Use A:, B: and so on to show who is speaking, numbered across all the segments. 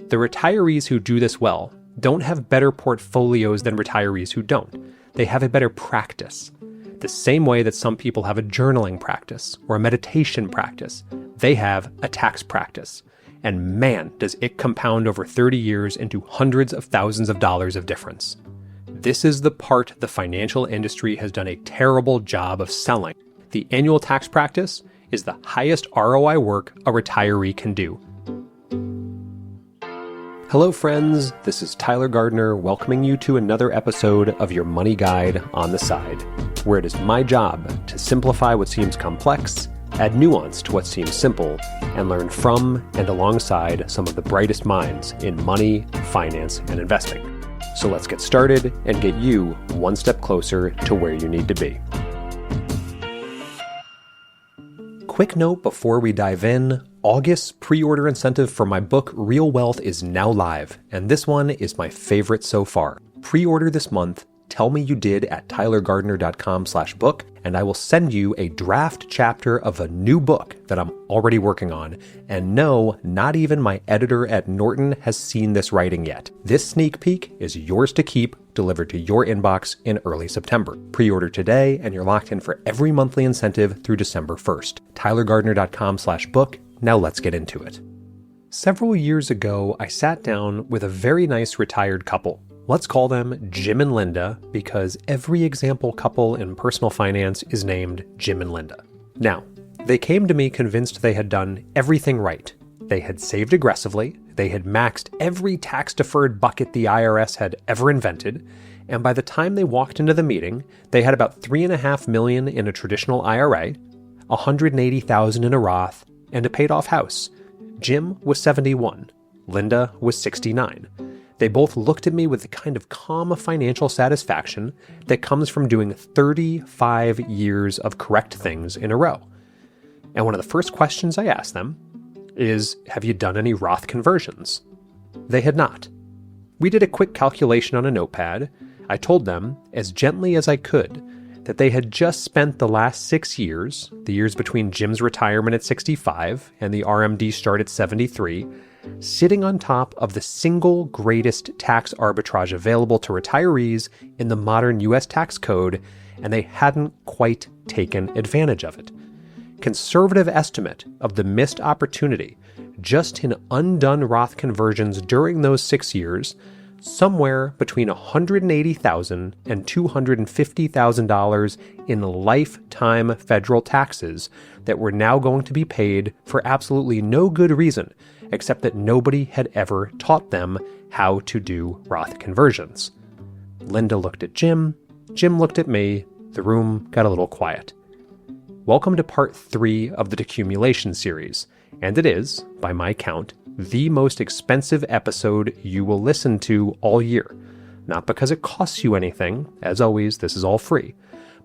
A: The retirees who do this well don't have better portfolios than retirees who don't. They have a better practice. The same way that some people have a journaling practice or a meditation practice, they have a tax practice. And man, does it compound over 30 years into hundreds of thousands of dollars of difference. This is the part the financial industry has done a terrible job of selling. The annual tax practice is the highest ROI work a retiree can do. Hello friends, this is Tyler Gardner welcoming you to another episode of your Money Guide on the Side, where it is my job to simplify what seems complex, add nuance to what seems simple, and learn from and alongside some of the brightest minds in money, finance, and investing. So let's get started and get you one step closer to where you need to be. Quick note before we dive in, August's pre-order incentive for my book Real Wealth is now live, and this one is my favorite so far. Pre-order this month, tell me you did at tylergardner.com/book, and I will send you a draft chapter of a new book that I'm already working on. And no, not even my editor at Norton has seen this writing yet. This sneak peek is yours to keep, delivered to your inbox in early September. Pre-order today, and you're locked in for every monthly incentive through December 1st. tylergardner.com/book. Now let's get into it. Several years ago, I sat down with a very nice retired couple. Let's call them Jim and Linda, because every example couple in personal finance is named Jim and Linda. Now, they came to me convinced they had done everything right. They had saved aggressively, they had maxed every tax-deferred bucket the IRS had ever invented, and by the time they walked into the meeting, they had about $3.5 million in a traditional IRA, $180,000 in a Roth, and a paid-off house. Jim was 71, Linda was 69. They both looked at me with the kind of calm financial satisfaction that comes from doing 35 years of correct things in a row. And one of the first questions I asked them is, have you done any Roth conversions? They had not. We did a quick calculation on a notepad. I told them, as gently as I could, that they had just spent the last 6 years, the years between Jim's retirement at 65 and the RMD start at 73, sitting on top of the single greatest tax arbitrage available to retirees in the modern US tax code, and they hadn't quite taken advantage of it. Conservative estimate of the missed opportunity just in undone Roth conversions during those 6 years, somewhere between $180,000 and $250,000 in lifetime federal taxes that were now going to be paid for absolutely no good reason, except that nobody had ever taught them how to do Roth conversions. Linda looked at Jim, Jim looked at me, the room got a little quiet. Welcome to part 3 of the Decumulation series, and it is, by my count, the most expensive episode you will listen to all year. Not because it costs you anything, as always, this is all free,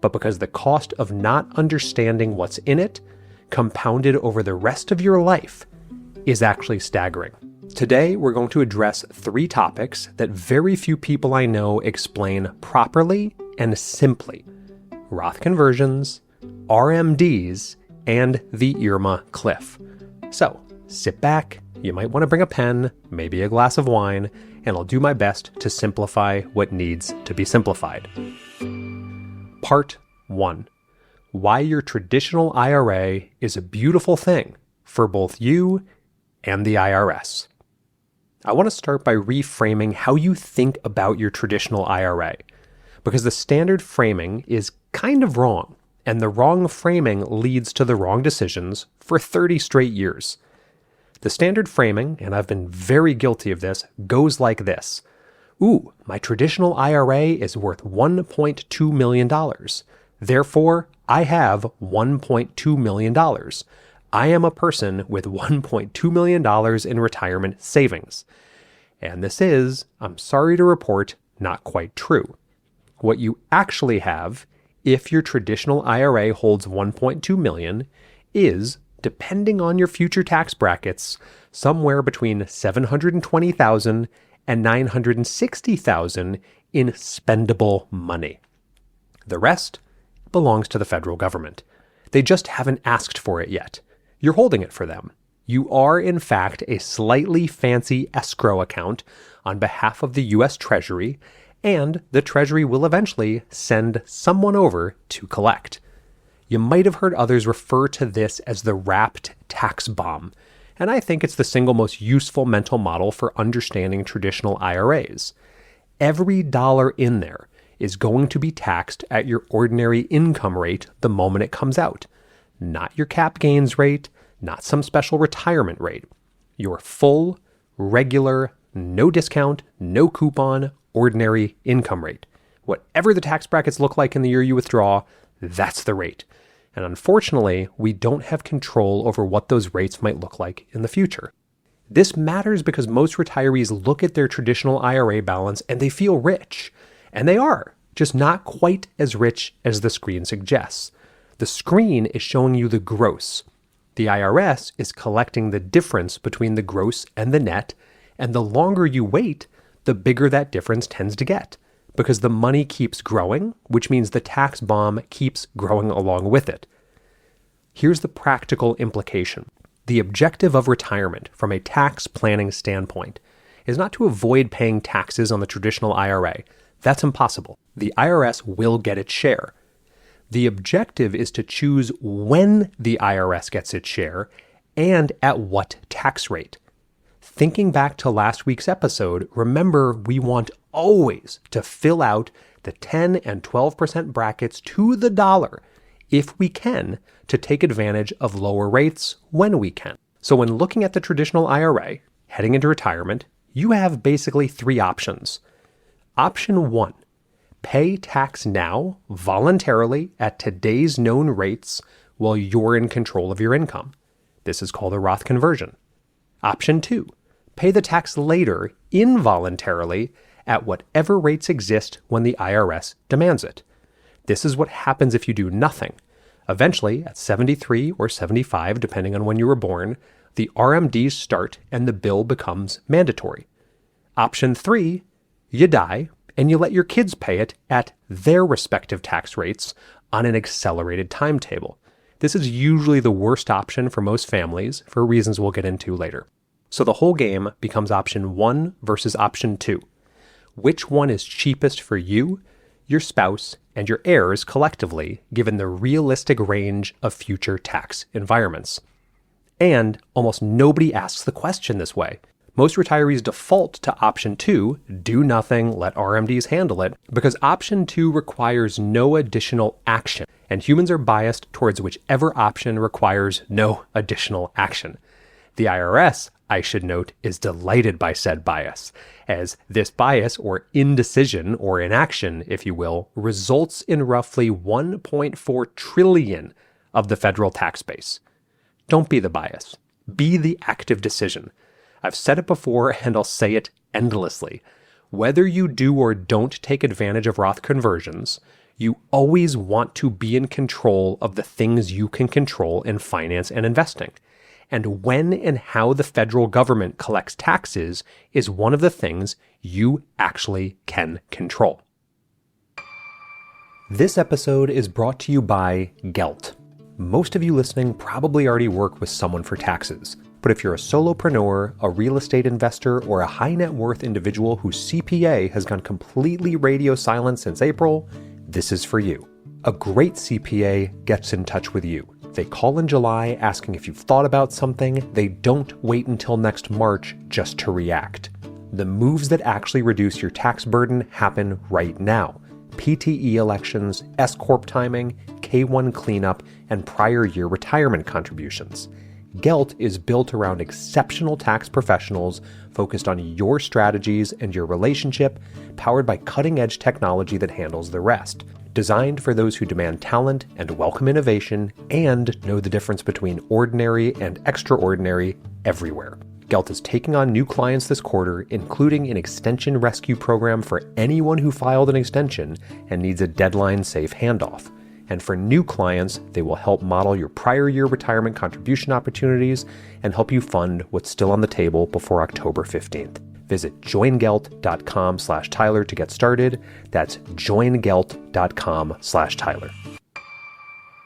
A: but because the cost of not understanding what's in it, compounded over the rest of your life, is actually staggering. Today, we're going to address 3 topics that very few people I know explain properly and simply: Roth conversions, RMDs, and the IRMA cliff. So, sit back, you might want to bring a pen, maybe a glass of wine, and I'll do my best to simplify what needs to be simplified. Part 1. Why your traditional IRA is a beautiful thing for both you and the IRS. I want to start by reframing how you think about your traditional IRA, because the standard framing is kind of wrong, and the wrong framing leads to the wrong decisions for 30 straight years. The standard framing, and I've been very guilty of this, goes like this. Ooh, my traditional IRA is worth $1.2 million. Therefore, I have $1.2 million. I am a person with $1.2 million in retirement savings. And this is, I'm sorry to report, not quite true. What you actually have, if your traditional IRA holds $1.2 million, is, depending on your future tax brackets, somewhere between $720,000 and $960,000 in spendable money. The rest belongs to the federal government. They just haven't asked for it yet. You're holding it for them. You are, in fact, a slightly fancy escrow account on behalf of the U.S. Treasury, and the Treasury will eventually send someone over to collect. You might have heard others refer to this as the wrapped tax bomb, and I think it's the single most useful mental model for understanding traditional IRAs. Every dollar in there is going to be taxed at your ordinary income rate the moment it comes out, not your cap gains rate, not some special retirement rate. Your full, regular, no discount, no coupon, ordinary income rate. Whatever the tax brackets look like in the year you withdraw, that's the rate. And unfortunately, we don't have control over what those rates might look like in the future. This matters because most retirees look at their traditional IRA balance and they feel rich. And they are, just not quite as rich as the screen suggests. The screen is showing you the gross. The IRS is collecting the difference between the gross and the net, and the longer you wait, the bigger that difference tends to get, because the money keeps growing, which means the tax bomb keeps growing along with it. Here's the practical implication. The objective of retirement from a tax planning standpoint is not to avoid paying taxes on the traditional IRA. That's impossible. The IRS will get its share. The objective is to choose when the IRS gets its share and at what tax rate. Thinking back to last week's episode, remember we want always to fill out the 10 and 12% brackets to the dollar if we can to take advantage of lower rates when we can. So when looking at the traditional IRA, heading into retirement, you have basically three options. Option 1. Pay tax now, voluntarily, at today's known rates while you're in control of your income. This is called a Roth conversion. Option 2. Pay the tax later, involuntarily, at whatever rates exist when the IRS demands it. This is what happens if you do nothing. Eventually, at 73 or 75, depending on when you were born, the RMDs start and the bill becomes mandatory. Option 3, you die, and you let your kids pay it at their respective tax rates on an accelerated timetable. This is usually the worst option for most families for reasons we'll get into later. So the whole game becomes option 1 versus option 2. Which one is cheapest for you, your spouse, and your heirs collectively, given the realistic range of future tax environments? And almost nobody asks the question this way. Most retirees default to option 2, do nothing, let RMDs handle it, because option 2 requires no additional action, and humans are biased towards whichever option requires no additional action. The IRS, I should note, is delighted by said bias, as this bias, or indecision, or inaction, if you will, results in roughly 1.4 trillion of the federal tax base. Don't be the bias. Be the active decision. I've said it before and I'll say it endlessly. Whether you do or don't take advantage of Roth conversions, you always want to be in control of the things you can control in finance and investing. And when and how the federal government collects taxes is one of the things you actually can control. This episode is brought to you by Gelt. Most of you listening probably already work with someone for taxes. But if you're a solopreneur, a real estate investor, or a high net worth individual whose CPA has gone completely radio silent since April, this is for you. A great CPA gets in touch with you. They call in July asking if you've thought about something. They don't wait until next March just to react. The moves that actually reduce your tax burden happen right now. PTE elections, S-Corp timing, K-1 cleanup, and prior year retirement contributions. Gelt is built around exceptional tax professionals focused on your strategies and your relationship, powered by cutting-edge technology that handles the rest. Designed for those who demand talent and welcome innovation and know the difference between ordinary and extraordinary everywhere. Gelt is taking on new clients this quarter, including an extension rescue program for anyone who filed an extension and needs a deadline-safe handoff. And for new clients, they will help model your prior year retirement contribution opportunities and help you fund what's still on the table before October 15th. Visit joingelt.com/Tyler to get started. That's joingelt.com/Tyler.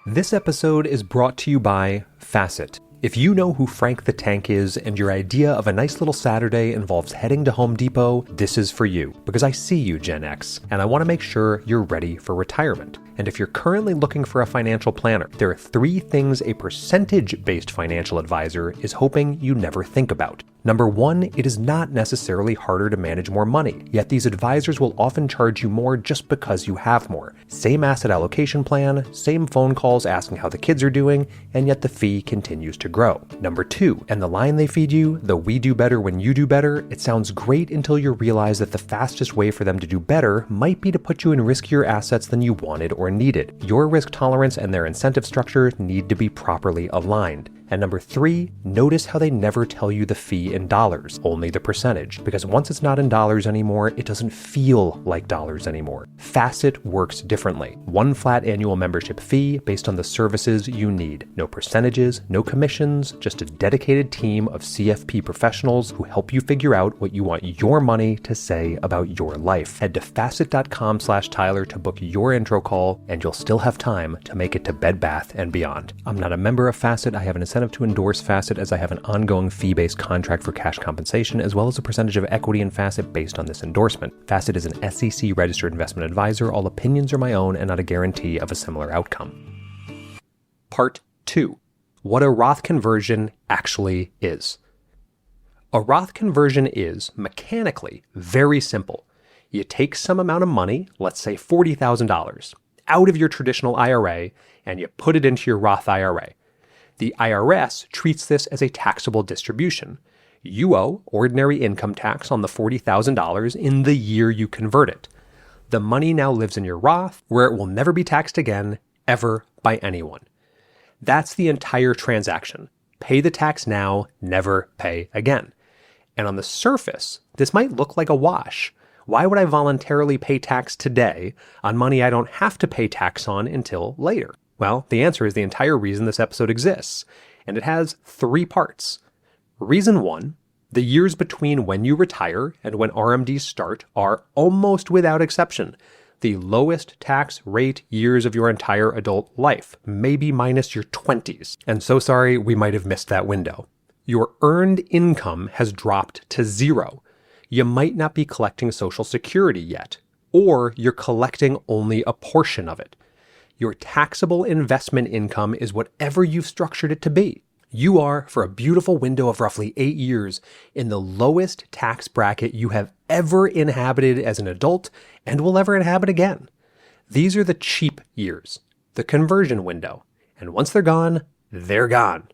A: This episode is brought to you by Facet. If you know who Frank the Tank is and your idea of a nice little Saturday involves heading to Home Depot, this is for you, because I see you, Gen X, and I want to make sure you're ready for retirement. And if you're currently looking for a financial planner, there are 3 things a percentage-based financial advisor is hoping you never think about. Number 1, it is not necessarily harder to manage more money, yet these advisors will often charge you more just because you have more. Same asset allocation plan, same phone calls asking how the kids are doing, and yet the fee continues to grow. Number 2, and the line they feed you, the "we do better when you do better," it sounds great until you realize that the fastest way for them to do better might be to put you in riskier assets than you wanted or needed. Your risk tolerance and their incentive structure need to be properly aligned. And number 3, notice how they never tell you the fee in dollars, only the percentage. Because once it's not in dollars anymore, it doesn't feel like dollars anymore. Facet works differently. 1 flat annual membership fee based on the services you need. No percentages, no commissions, just a dedicated team of CFP professionals who help you figure out what you want your money to say about your life. Head to facet.com/Tyler to book your intro call, and you'll still have time to make it to Bed Bath & Beyond. I'm not a member of Facet. I have an incentive to endorse Facet as I have an ongoing fee-based contract for cash compensation, as well as a percentage of equity in Facet based on this endorsement. Facet is an SEC-registered investment advisor. All opinions are my own and not a guarantee of a similar outcome. Part 2. What a Roth conversion actually is. A Roth conversion is, mechanically, very simple. You take some amount of money, let's say $40,000, out of your traditional IRA, and you put it into your Roth IRA. The IRS treats this as a taxable distribution. You owe ordinary income tax on the $40,000 in the year you convert it. The money now lives in your Roth, where it will never be taxed again, ever, by anyone. That's the entire transaction. Pay the tax now, never pay again. And on the surface, this might look like a wash. Why would I voluntarily pay tax today on money I don't have to pay tax on until later? Well, the answer is the entire reason this episode exists, and it has 3 parts. Reason 1, the years between when you retire and when RMDs start are almost without exception the lowest tax rate years of your entire adult life, maybe minus your 20s. And so sorry, we might have missed that window. Your earned income has dropped to 0. You might not be collecting Social Security yet, or you're collecting only a portion of it. Your taxable investment income is whatever you've structured it to be. You are, for a beautiful window of roughly 8 years, in the lowest tax bracket you have ever inhabited as an adult and will ever inhabit again. These are the cheap years, the conversion window. And once they're gone, they're gone.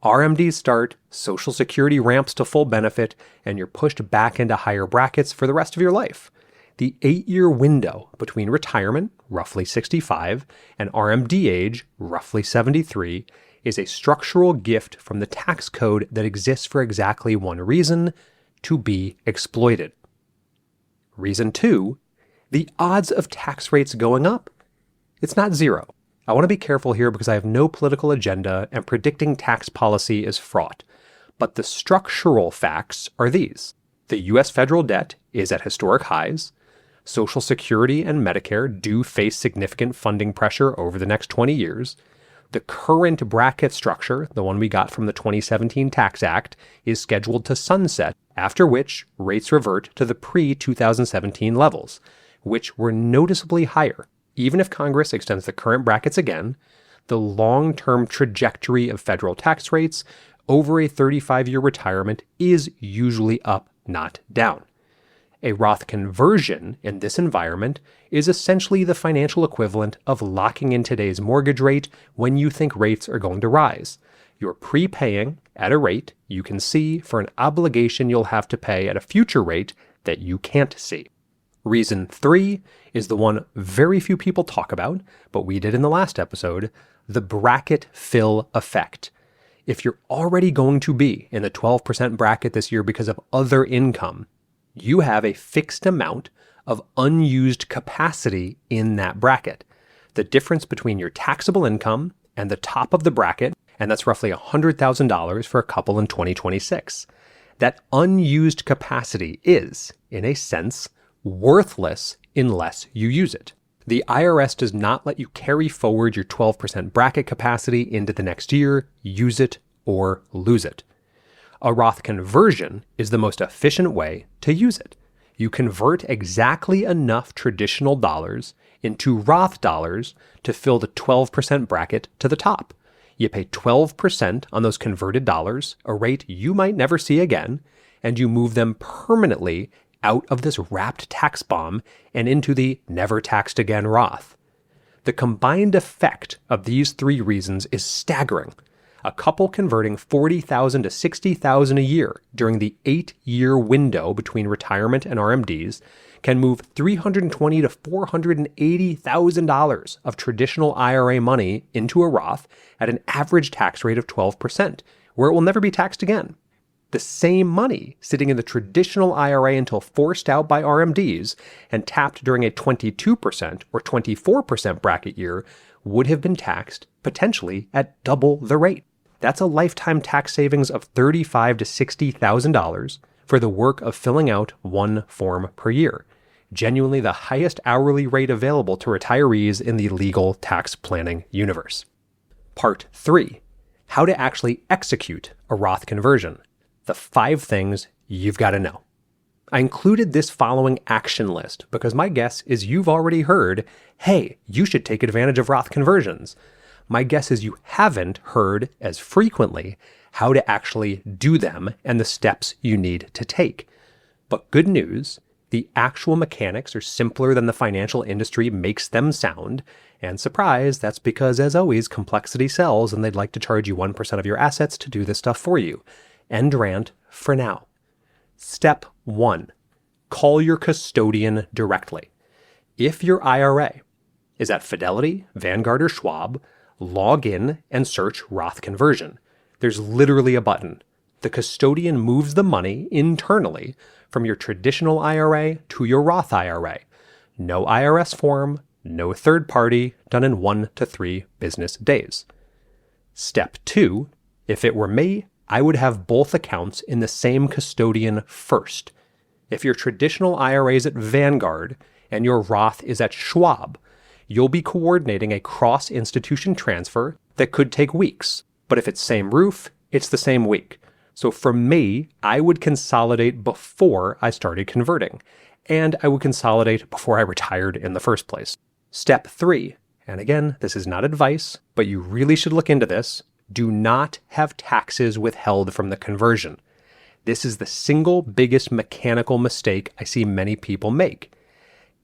A: RMDs start, Social Security ramps to full benefit, and you're pushed back into higher brackets for the rest of your life. The 8-year window between retirement, roughly 65, and RMD age, roughly 73, is a structural gift from the tax code that exists for exactly one reason: to be exploited. Reason 2, the odds of tax rates going up. It's not 0. I want to be careful here because I have no political agenda and predicting tax policy is fraught. But the structural facts are these. The U.S. federal debt is at historic highs. Social Security and Medicare do face significant funding pressure over the next 20 years. The current bracket structure, the one we got from the 2017 Tax Act, is scheduled to sunset, after which rates revert to the pre-2017 levels, which were noticeably higher. Even if Congress extends the current brackets again, the long-term trajectory of federal tax rates over a 35-year retirement is usually up, not down. A Roth conversion in this environment is essentially the financial equivalent of locking in today's mortgage rate when you think rates are going to rise. You're prepaying at a rate you can see for an obligation you'll have to pay at a future rate that you can't see. Reason 3 is the one very few people talk about, but we did in the last episode, the bracket fill effect. If you're already going to be in the 12% bracket this year because of other income, you have a fixed amount of unused capacity in that bracket. The difference between your taxable income and the top of the bracket, and that's roughly $100,000 for a couple in 2026. That unused capacity is, in a sense, worthless unless you use it. The IRS does not let you carry forward your 12% bracket capacity into the next year, use it or lose it. A Roth conversion is the most efficient way to use it. You convert exactly enough traditional dollars into Roth dollars to fill the 12% bracket to the top. You pay 12% on those converted dollars, a rate you might never see again, and you move them permanently out of this wrapped tax bomb and into the never taxed again Roth. The combined effect of these three reasons is staggering. A couple converting $40,000 to $60,000 a year during the 8-year window between retirement and RMDs can move $320,000 to $480,000 of traditional IRA money into a Roth at an average tax rate of 12%, where it will never be taxed again. The same money sitting in the traditional IRA until forced out by RMDs and tapped during a 22% or 24% bracket year would have been taxed potentially at double the rate. That's a lifetime tax savings of $35,000 to $60,000 for the work of filling out one form per year. Genuinely the highest hourly rate available to retirees in the legal tax planning universe. Part 3. How to actually execute a Roth conversion. The 5 things you've got to know. I included this following action list because my guess is you've already heard, hey, you should take advantage of Roth conversions. My guess is you haven't heard as frequently how to actually do them and the steps you need to take. But good news, the actual mechanics are simpler than the financial industry makes them sound. And surprise, that's because, as always, complexity sells and they'd like to charge you 1% of your assets to do this stuff for you. End rant for now. Step 1. Call your custodian directly. If your IRA is at Fidelity, Vanguard, or Schwab, log in and search Roth conversion. There's literally a button. The custodian moves the money internally from your traditional IRA to your Roth IRA. No IRS form, no third party, done in 1 to 3 business days. Step 2. If it were me, I would have both accounts in the same custodian first. If your traditional IRA is at Vanguard and your Roth is at Schwab, you'll be coordinating a cross-institution transfer that could take weeks. But if it's same roof, it's the same week. So for me, I would consolidate before I started converting. And I would consolidate before I retired in the first place. Step 3, and again, this is not advice, but you really should look into this. Do not have taxes withheld from the conversion. This is the single biggest mechanical mistake I see many people make.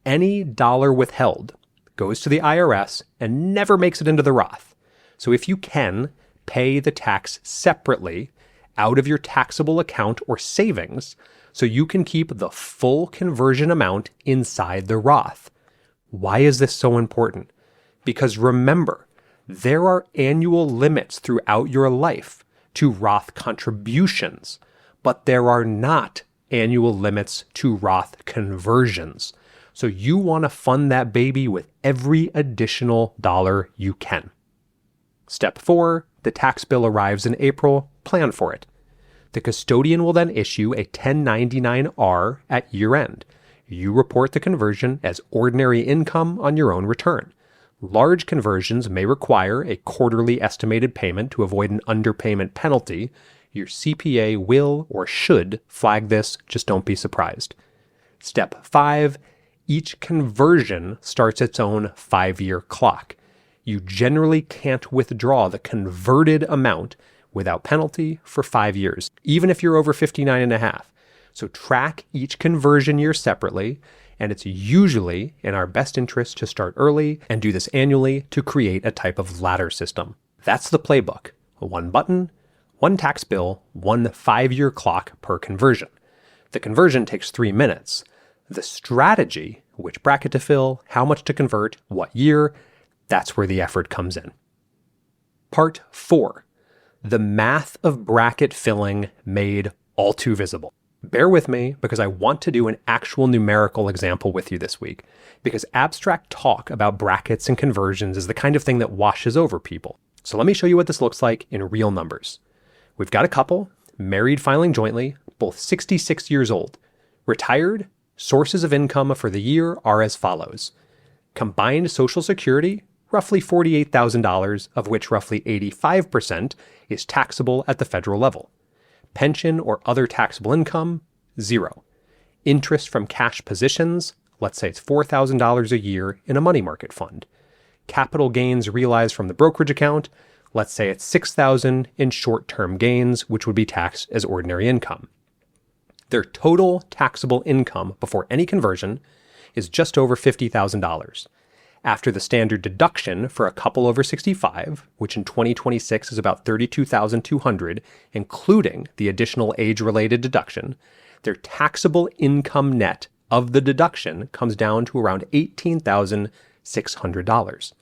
A: Any dollar withheld goes to the IRS and never makes it into the Roth. So if you can, pay the tax separately out of your taxable account or savings so you can keep the full conversion amount inside the Roth. Why is this so important? Because remember, there are annual limits throughout your life to Roth contributions, but there are not annual limits to Roth conversions. So you want to fund that baby with every additional dollar you can. Step 4, the tax bill arrives in April, plan for it. The custodian will then issue a 1099-R at year end. You report the conversion as ordinary income on your own return. Large conversions may require a quarterly estimated payment to avoid an underpayment penalty. Your CPA will or should flag this, just don't be surprised. Step 5, each conversion starts its own 5-year clock. You generally can't withdraw the converted amount without penalty for 5 years, even if you're over 59 and a half. So track each conversion year separately, and it's usually in our best interest to start early and do this annually to create a type of ladder system. That's the playbook. One button, one tax bill, one 5-year clock per conversion. The conversion takes 3 minutes. The strategy, which bracket to fill, how much to convert, what year, that's where the effort comes in. Part 4. The math of bracket filling made all too visible. Bear with me because I want to do an actual numerical example with you this week, because abstract talk about brackets and conversions is the kind of thing that washes over people. So let me show you what this looks like in real numbers. We've got a couple, married filing jointly, both 66 years old. Retired, sources of income for the year are as follows. Combined Social Security, roughly $48,000, of which roughly 85% is taxable at the federal level. Pension or other taxable income, 0. Interest from cash positions, let's say it's $4,000 a year in a money market fund. Capital gains realized from the brokerage account, let's say it's $6,000 in short-term gains, which would be taxed as ordinary income. Their total taxable income before any conversion is just over $50,000. After the standard deduction for a couple over 65, which in 2026 is about $32,200, including the additional age-related deduction, their taxable income net of the deduction comes down to around $18,600.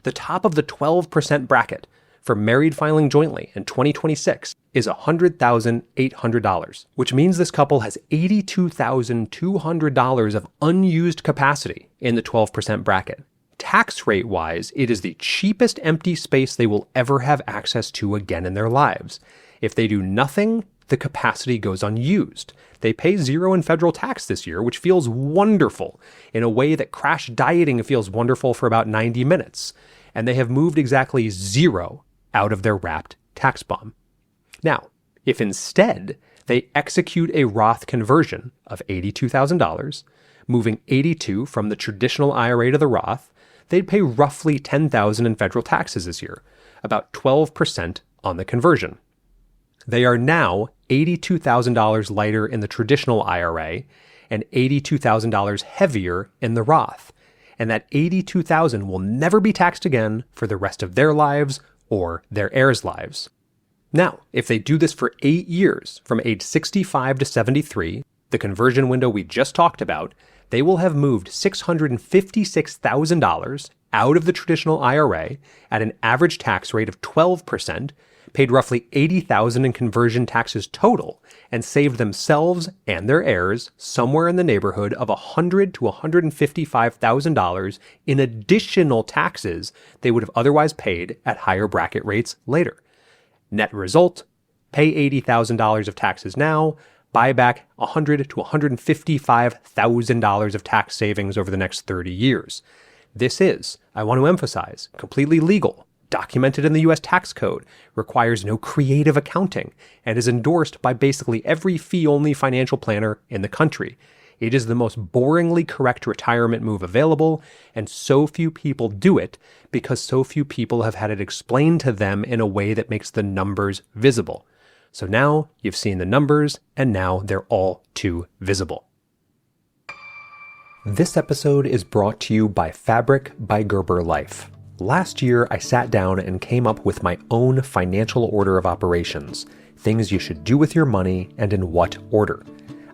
A: The top of the 12% bracket for married filing jointly in 2026 is $100,800, which means this couple has $82,200 of unused capacity in the 12% bracket. Tax rate wise, it is the cheapest empty space they will ever have access to again in their lives. If they do nothing, the capacity goes unused. They pay 0 in federal tax this year, which feels wonderful in a way that crash dieting feels wonderful for about 90 minutes. And they have moved exactly 0 out of their wrapped tax bomb. Now, if instead they execute a Roth conversion of $82,000, moving 82 from the traditional IRA to the Roth, they'd pay roughly $10,000 in federal taxes this year, about 12% on the conversion. They are now $82,000 lighter in the traditional IRA and $82,000 heavier in the Roth. And that $82,000 will never be taxed again for the rest of their lives or their heirs' lives. Now, if they do this for 8 years, from age 65 to 73, the conversion window we just talked about, they will have moved $656,000 out of the traditional IRA at an average tax rate of 12%, paid roughly $80,000 in conversion taxes total, and saved themselves and their heirs somewhere in the neighborhood of $100,000 to $155,000 in additional taxes they would have otherwise paid at higher bracket rates later. Net result, pay $80,000 of taxes now, buy back $100,000 to $155,000 of tax savings over the next 30 years. This is, I want to emphasize, completely legal, documented in the U.S. tax code, requires no creative accounting, and is endorsed by basically every fee-only financial planner in the country. It is the most boringly correct retirement move available, and so few people do it because so few people have had it explained to them in a way that makes the numbers visible. So now you've seen the numbers, and now they're all too visible. This episode is brought to you by Fabric by Gerber Life. Last year, I sat down and came up with my own financial order of operations, things you should do with your money and in what order.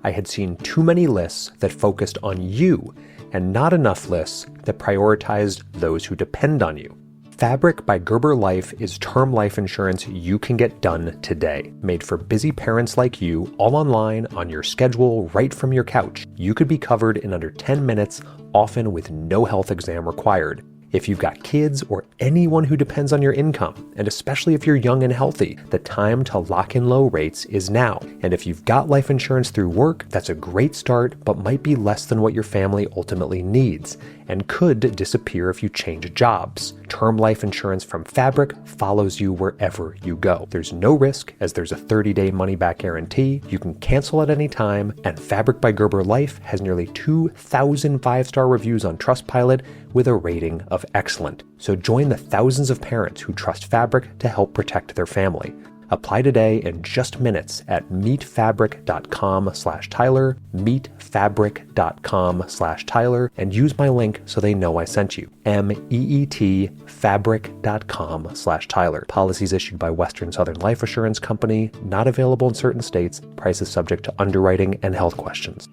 A: I had seen too many lists that focused on you and not enough lists that prioritized those who depend on you. Fabric by Gerber Life is term life insurance you can get done today, made for busy parents like you, all online, on your schedule, right from your couch. You could be covered in under 10 minutes, often with no health exam required. If you've got kids or anyone who depends on your income, and especially if you're young and healthy, the time to lock in low rates is now. And if you've got life insurance through work, that's a great start, but might be less than what your family ultimately needs, and could disappear if you change jobs. Term life insurance from Fabric follows you wherever you go. There's no risk, as there's a 30-day money-back guarantee. You can cancel at any time, and Fabric by Gerber Life has nearly 2,000 5-star reviews on Trustpilot with a rating of excellent. So join the thousands of parents who trust Fabric to help protect their family. Apply today in just minutes at meetfabric.com/Tyler, meetfabric.com/Tyler, and use my link so they know I sent you. meetfabric.com/Tyler. Policies issued by Western Southern Life Assurance Company, not available in certain states, prices subject to underwriting and health questions.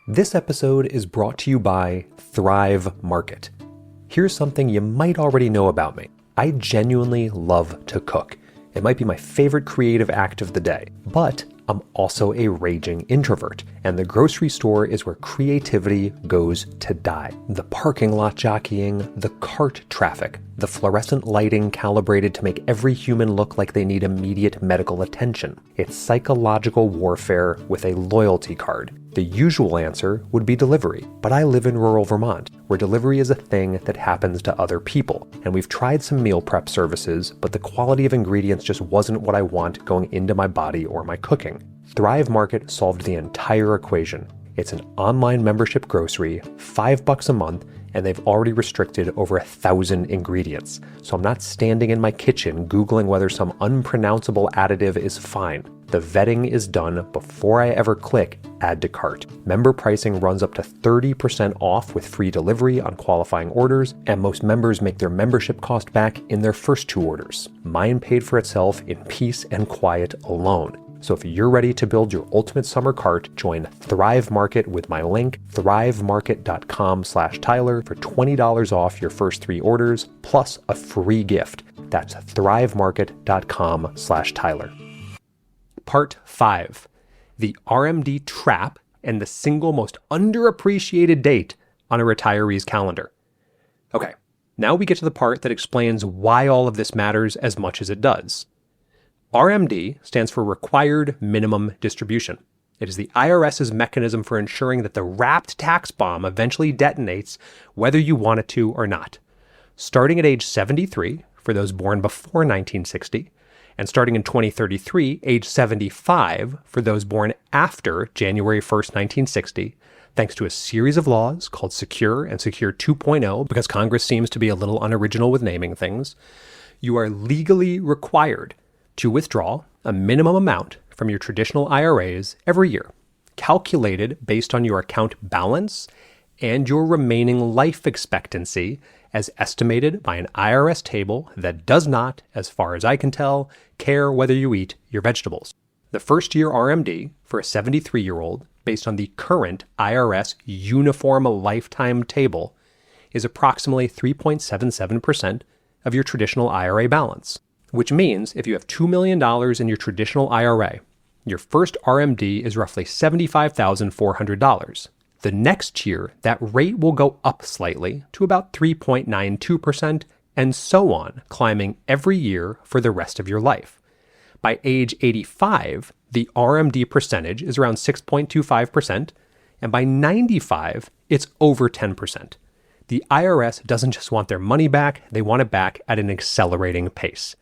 A: This episode is brought to you by Thrive Market. Here's something you might already know about me. I genuinely love to cook. It might be my favorite creative act of the day, but I'm also a raging introvert, and the grocery store is where creativity goes to die. The parking lot jockeying, the cart traffic, the fluorescent lighting calibrated to make every human look like they need immediate medical attention. It's psychological warfare with a loyalty card. The usual answer would be delivery, but I live in rural Vermont, where delivery is a thing that happens to other people, and we've tried some meal prep services, but the quality of ingredients just wasn't what I want going into my body or my cooking. Thrive Market solved the entire equation. It's an online membership grocery, $5 a month, and they've already restricted over 1,000 ingredients. So I'm not standing in my kitchen Googling whether some unpronounceable additive is fine. The vetting is done before I ever click Add to Cart. Member pricing runs up to 30% off with free delivery on qualifying orders, and most members make their membership cost back in their first 2 orders. Mine paid for itself in peace and quiet alone. So if you're ready to build your ultimate summer cart, join Thrive Market with my link, thrivemarket.com/Tyler for $20 off your first 3 orders, plus a free gift. That's thrivemarket.com/Tyler. Part 5, the RMD trap and the single most underappreciated date on a retiree's calendar. Okay, now we get to the part that explains why all of this matters as much as it does. RMD stands for Required Minimum Distribution. It is the IRS's mechanism for ensuring that the wrapped tax bomb eventually detonates whether you want it to or not. Starting at age 73, for those born before 1960, and starting in 2033, age 75, for those born after January 1st, 1960, thanks to a series of laws called Secure and Secure 2.0, because Congress seems to be a little unoriginal with naming things, you are legally required to withdraw a minimum amount from your traditional IRAs every year, calculated based on your account balance and your remaining life expectancy as estimated by an IRS table that does not, as far as I can tell, care whether you eat your vegetables. The first year RMD for a 73-year-old, based on the current IRS Uniform Lifetime Table, is approximately 3.77% of your traditional IRA balance. Which means if you have $2 million in your traditional IRA, your first RMD is roughly $75,400. The next year, that rate will go up slightly to about 3.92%, and so on, climbing every year for the rest of your life. By age 85, the RMD percentage is around 6.25%, and by 95, it's over 10%. The IRS doesn't just want their money back, they want it back at an accelerating pace.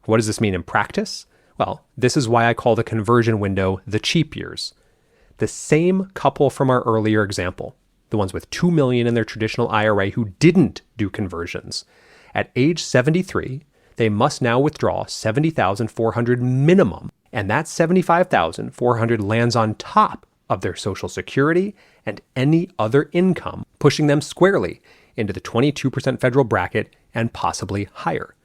A: What does this mean in practice? Well, this is why I call the conversion window the cheap years. The same couple from our earlier example, the ones with $2 million in their traditional IRA who didn't do conversions, at age 73, they must now withdraw $70,400 minimum, and that $75,400 lands on top of their Social Security and any other income, pushing them squarely into the 22% federal bracket and possibly higher.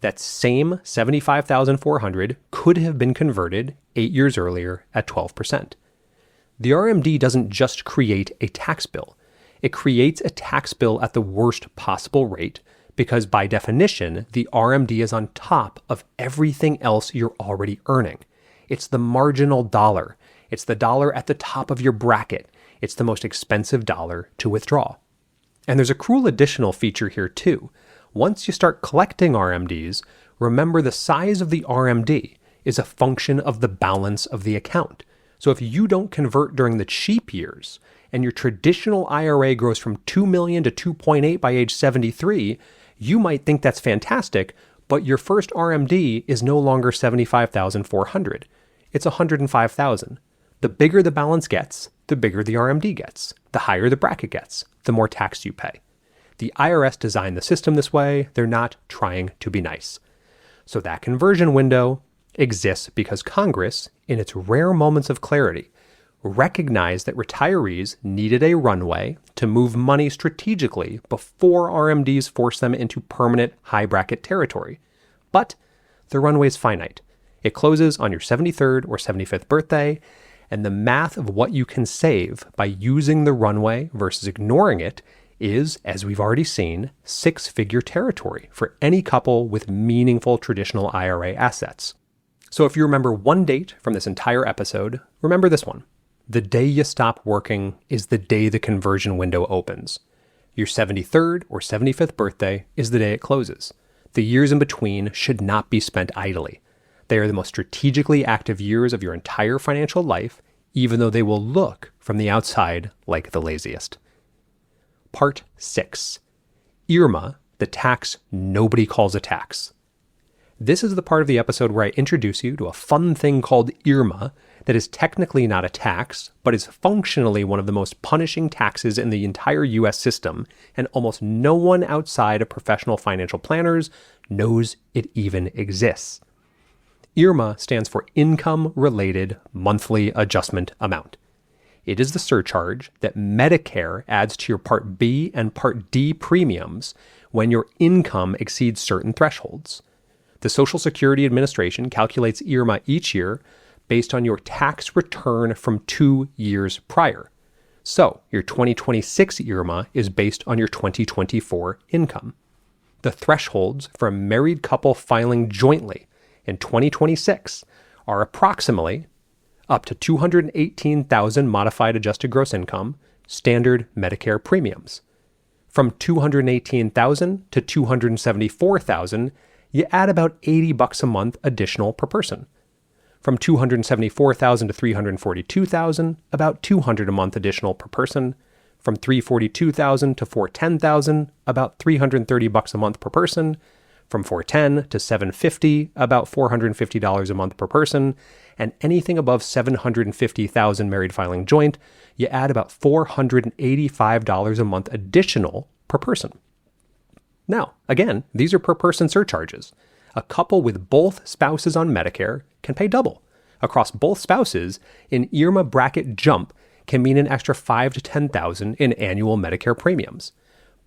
A: That same $75,400 could have been converted 8 years earlier at 12%. The RMD doesn't just create a tax bill. It creates a tax bill at the worst possible rate because by definition, the RMD is on top of everything else you're already earning. It's the marginal dollar. It's the dollar at the top of your bracket. It's the most expensive dollar to withdraw. And there's a cruel additional feature here too. Once you start collecting RMDs, remember the size of the RMD is a function of the balance of the account. So if you don't convert during the cheap years and your traditional IRA grows from 2 million to 2.8 by age 73, you might think that's fantastic, but your first RMD is no longer 75,400. It's 105,000. The bigger the balance gets, the bigger the RMD gets. The higher the bracket gets, the more tax you pay. The IRS designed the system this way. They're not trying to be nice. So that conversion window exists because Congress, in its rare moments of clarity, recognized that retirees needed a runway to move money strategically before RMDs force them into permanent high bracket territory. But the runway is finite. It closes on your 73rd or 75th birthday, and the math of what you can save by using the runway versus ignoring it is, as we've already seen, 6-figure territory for any couple with meaningful traditional IRA assets. So if you remember one date from this entire episode, remember this one. The day you stop working is the day the conversion window opens. Your 73rd or 75th birthday is the day it closes. The years in between should not be spent idly. They are the most strategically active years of your entire financial life, even though they will look from the outside like the laziest. Part 6. IRMA, the tax nobody calls a tax. This is the part of the episode where I introduce you to a fun thing called IRMA that is technically not a tax, but is functionally one of the most punishing taxes in the entire US system, and almost no one outside of professional financial planners knows it even exists. IRMA stands for Income-Related Monthly Adjustment Amount. It is the surcharge that Medicare adds to your Part B and Part D premiums when your income exceeds certain thresholds. The Social Security Administration calculates IRMA each year based on your tax return from 2 years prior. So, your 2026 IRMA is based on your 2024 income. The thresholds for a married couple filing jointly in 2026 are approximately up to $218,000 modified adjusted gross income, standard Medicare premiums. From $218,000 to $274,000, you add about $80 a month additional per person. From $274,000 to $342,000, about $200 a month additional per person. From $342,000 to $410,000, about $330 a month per person. From $410,000 to $750,000, about $450 a month per person. And anything above $750,000 married filing joint, you add about $485 a month additional per person. Now, again, these are per person surcharges. A couple with both spouses on Medicare can pay double. Across both spouses, an IRMA bracket jump can mean an extra $5,000 to $10,000 in annual Medicare premiums.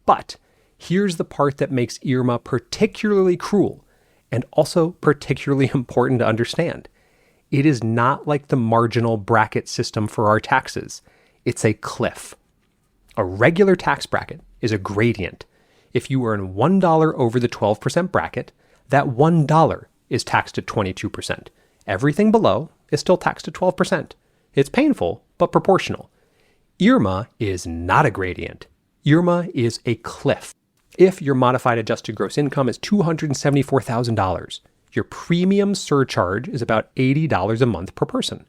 A: But here's the part that makes IRMA particularly cruel and also particularly important to understand. It is not like the marginal bracket system for our taxes. It's a cliff. A regular tax bracket is a gradient. If you earn $1 over the 12% bracket, that $1 is taxed at 22%. Everything below is still taxed at 12%. It's painful, but proportional. IRMA is not a gradient. IRMA is a cliff. If your modified adjusted gross income is $274,000, your premium surcharge is about $80 a month per person.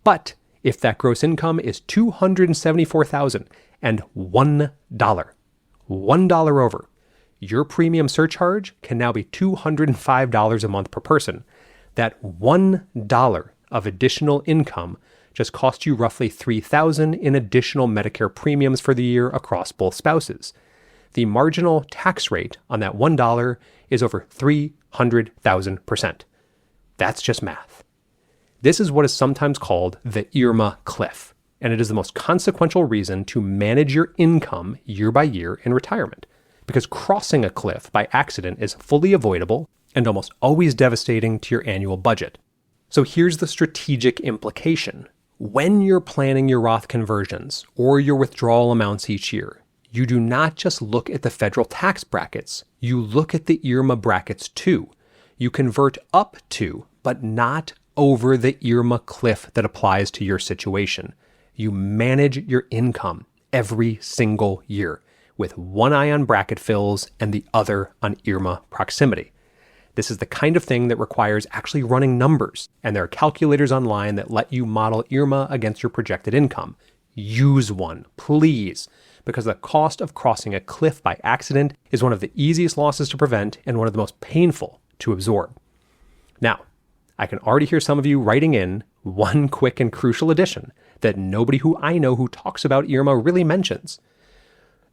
A: But if that gross income is $274,000 and $1 over, your premium surcharge can now be $205 a month per person. That $1 of additional income just cost you roughly $3,000 in additional Medicare premiums for the year across both spouses. The marginal tax rate on that $1 is over 300,000%. That's just math. This is what is sometimes called the IRMA cliff, and it is the most consequential reason to manage your income year by year in retirement, because crossing a cliff by accident is fully avoidable and almost always devastating to your annual budget. So here's the strategic implication. When you're planning your Roth conversions or your withdrawal amounts each year, you do not just look at the federal tax brackets, you look at the IRMA brackets too. You convert up to, but not over the IRMA cliff that applies to your situation. You manage your income every single year with one eye on bracket fills and the other on IRMA proximity. This is the kind of thing that requires actually running numbers, and there are calculators online that let you model IRMA against your projected income. Use one, please, because the cost of crossing a cliff by accident is one of the easiest losses to prevent and one of the most painful to absorb. Now, I can already hear some of you writing in one quick and crucial addition that nobody who I know who talks about IRMA really mentions.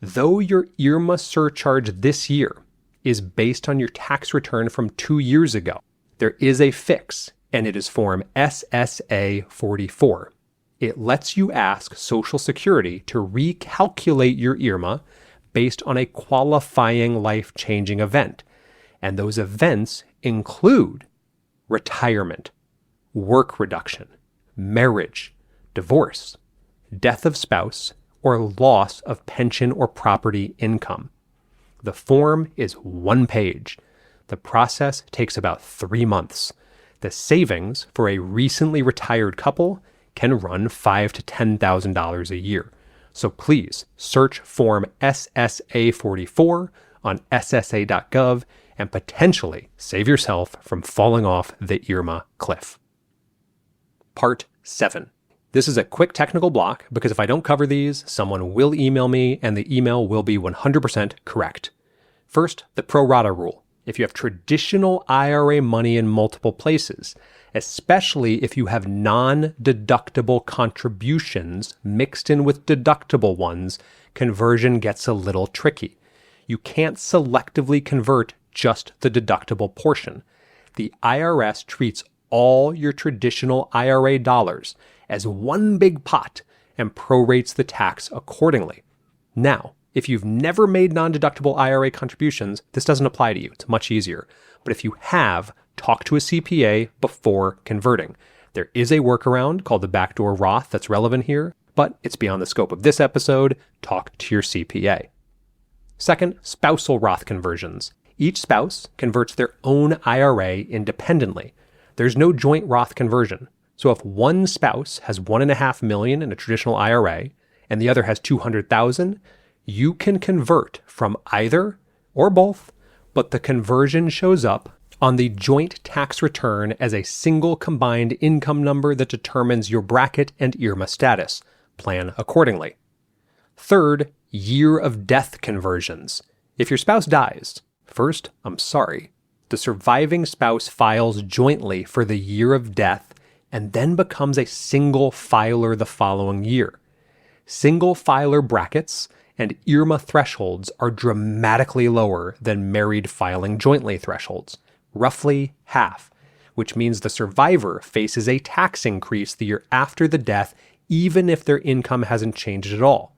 A: Though your IRMA surcharge this year is based on your tax return from 2 years ago, there is a fix, and it is Form SSA 44. It lets you ask Social Security to recalculate your IRMA based on a qualifying life-changing event. And those events include retirement, work reduction, marriage, divorce, death of spouse, or loss of pension or property income. The form is 1 page. The process takes about 3 months. The savings for a recently retired couple can run $5,000 to $10,000 a year. So please search Form SSA 44 on ssa.gov and potentially save yourself from falling off the IRMA cliff. Part 7. This is a quick technical block because if I don't cover these, someone will email me and the email will be 100% correct. First, the pro rata rule. If you have traditional IRA money in multiple places, especially if you have non-deductible contributions mixed in with deductible ones, conversion gets a little tricky. You can't selectively convert just the deductible portion. The IRS treats all your traditional IRA dollars as one big pot and prorates the tax accordingly. Now, if you've never made non-deductible IRA contributions, this doesn't apply to you. It's much easier. But if you have, talk to a CPA before converting. There is a workaround called the backdoor Roth that's relevant here, but it's beyond the scope of this episode. Talk to your CPA. Second, spousal Roth conversions. Each spouse converts their own IRA independently. There's no joint Roth conversion. So if one spouse has $1.5 million in a traditional IRA and the other has $200,000, you can convert from either or both, but the conversion shows up on the joint tax return as a single combined income number that determines your bracket and IRMA status. Plan accordingly. Third, year of death conversions. If your spouse dies, first, I'm sorry. The surviving spouse files jointly for the year of death and then becomes a single filer the following year. Single filer brackets and IRMA thresholds are dramatically lower than married filing jointly thresholds, roughly half, which means the survivor faces a tax increase the year after the death, even if their income hasn't changed at all.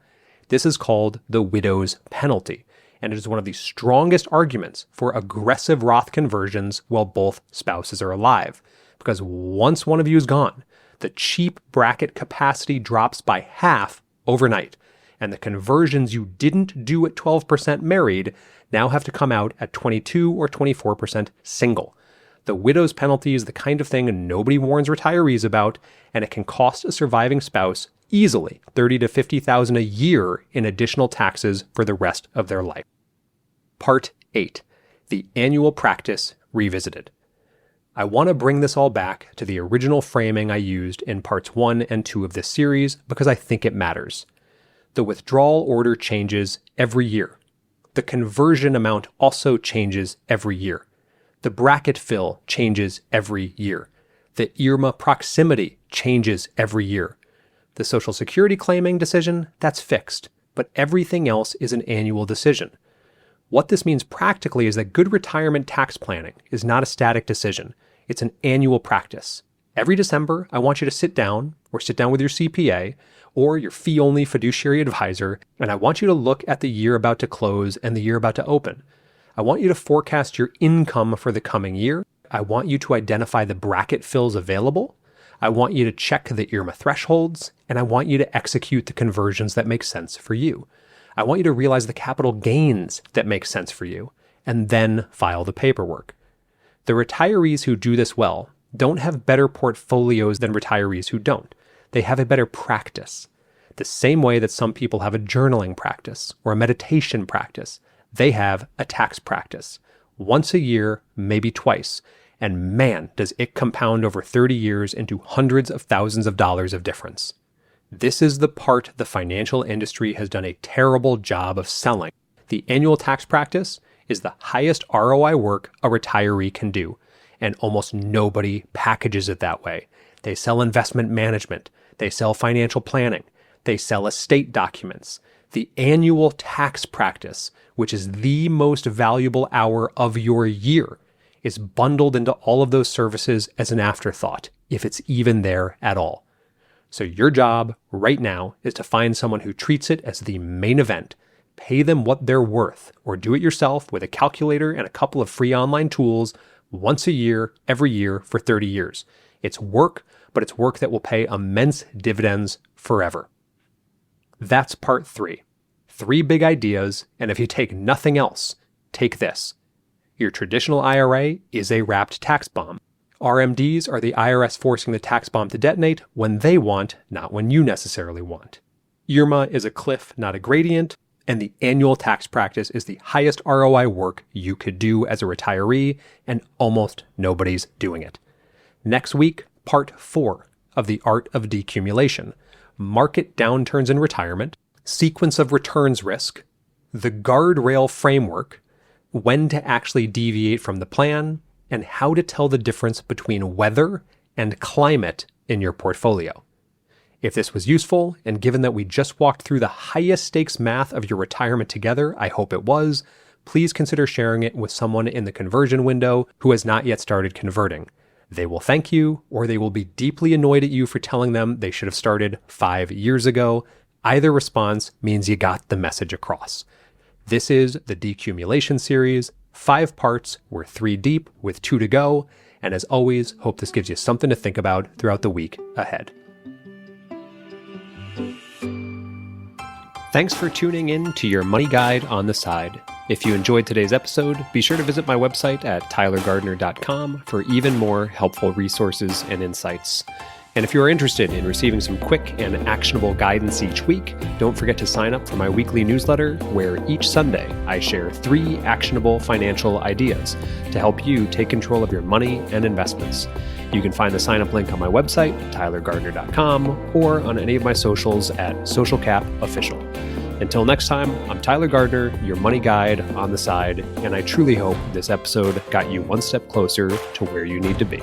A: This is called the widow's penalty, and it is one of the strongest arguments for aggressive Roth conversions while both spouses are alive. Because once one of you is gone, the cheap bracket capacity drops by half overnight, and the conversions you didn't do at 12% married now have to come out at 22 or 24% single. The widow's penalty is the kind of thing nobody warns retirees about, and it can cost a surviving spouse easily $30,000 to $50,000 a year in additional taxes for the rest of their life. Part 8. The Annual Practice Revisited. I want to bring this all back to the original framing I used in parts 1 and 2 of this series because I think it matters. The withdrawal order changes every year. The conversion amount also changes every year. The bracket fill changes every year. The IRMA proximity changes every year. The Social Security claiming decision, that's fixed, but everything else is an annual decision. What this means practically is that good retirement tax planning is not a static decision. It's an annual practice. Every December, I want you to sit down with your CPA or your fee-only fiduciary advisor, and I want you to look at the year about to close and the year about to open. I want you to forecast your income for the coming year. I want you to identify the bracket fills available. I want you to check the IRMA thresholds, and I want you to execute the conversions that make sense for you. I want you to realize the capital gains that make sense for you, and then file the paperwork. The retirees who do this well don't have better portfolios than retirees who don't. They have a better practice. The same way that some people have a journaling practice or a meditation practice, they have a tax practice. Once a year, maybe twice. And man, does it compound over 30 years into hundreds of thousands of dollars of difference. This is the part the financial industry has done a terrible job of selling. The annual tax practice is the highest ROI work a retiree can do, and almost nobody packages it that way. They sell investment management, they sell financial planning, they sell estate documents. The annual tax practice, which is the most valuable hour of your year, is bundled into all of those services as an afterthought, if it's even there at all. So your job right now is to find someone who treats it as the main event. Pay them what they're worth, or do it yourself with a calculator and a couple of free online tools once a year, every year for 30 years. It's work, but it's work that will pay immense dividends forever. That's part 3. 3 big ideas, and if you take nothing else, take this. Your traditional IRA is a wrapped tax bomb. RMDs are the IRS forcing the tax bomb to detonate when they want, not when you necessarily want. IRMA is a cliff, not a gradient, and the annual tax practice is the highest ROI work you could do as a retiree, and almost nobody's doing it. Next week, part 4. of the Art of Decumulation, market downturns in retirement, sequence of returns risk, the guardrail framework, when to actually deviate from the plan, and how to tell the difference between weather and climate in your portfolio. If this was useful, and given that we just walked through the highest stakes math of your retirement together, I hope it was, please consider sharing it with someone in the conversion window who has not yet started converting. They will thank you, or they will be deeply annoyed at you for telling them they should have started 5 years ago. Either response means you got the message across. This is the Decumulation series, 5 parts, we're 3 deep with 2 to go, and as always, hope this gives you something to think about throughout the week ahead. Thanks for tuning in to your Money Guide on the Side. If you enjoyed today's episode, be sure to visit my website at tylergardner.com for even more helpful resources and insights. And if you are interested in receiving some quick and actionable guidance each week, don't forget to sign up for my weekly newsletter, where each Sunday I share 3 actionable financial ideas to help you take control of your money and investments. You can find the sign-up link on my website, tylergardner.com, or on any of my socials at socialcapofficial. Until next time, I'm Tyler Gardner, your money guide on the side, and I truly hope this episode got you one step closer to where you need to be.